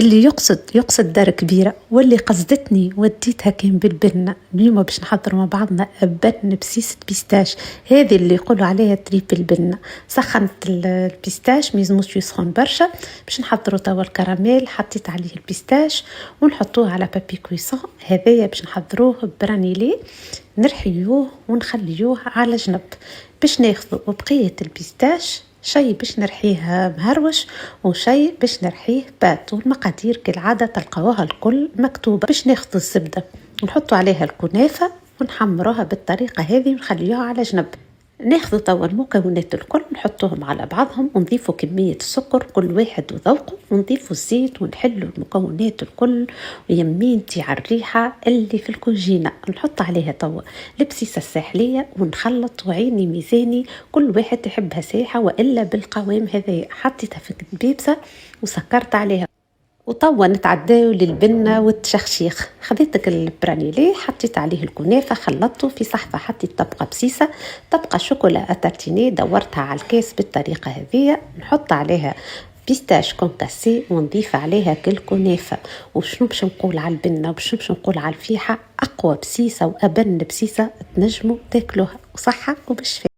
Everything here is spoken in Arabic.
اللي يقصد دار كبيرة، واللي قصدتني وديتها كان بالبنة. اليوم باش نحضر مع بعضنا بن بسيسة بيستاش، هذه اللي يقولوا عليها تريب البنة. سخنت البيستاش، ميزموش يسخن برشا. باش نحضروا توا الكراميل، حطيت عليه البيستاش ونحطوه على بابي كويسون. هذايا باش نحضروه برانيلي، نرحيوه ونخليوه على جنب. باش ناخذوا بقية البيستاش، شيء باش نرحيه مهروش وشيء باش نرحيه بات، والمقادير كالعادة تلقاوها الكل مكتوبة. باش ناخذ الزبدة ونحطوا عليها الكنافة ونحمروها بالطريقة هذه ونخليوها على جنب. ناخذ توا المكونات الكل نحطوهم على بعضهم ونضيفوا كمية السكر كل واحد وذوقه، ونضيفوا الزيت ونحلوا المكونات الكل ويمينتي على الريحة اللي في الكوجينة. نحط عليها توا البسيسة الساحلية ونخلط وعيني ميزاني، كل واحد يحبها سايحة وإلا بالقوام هذا. حطيتها في البيبسة وسكرت عليها، وطوا نتعداو للبنة والتشخشيخ. خذيتك البرانيلي، حطيت عليه الكنافة، خلطته في صحفة، حطيت طبقة بسيسة، طبقة شوكولا أتارتيني دورتها على الكاس بالطريقة هذه. نحط عليها بيستاش كونكاسي ونضيف عليها كل كنافة. وشنو باش نقول على البنة وشنو باش نقول على الفيحة، أقوى بسيسة وأبن بسيسة تنجموا تاكلوها، وصحة وبالشفاء.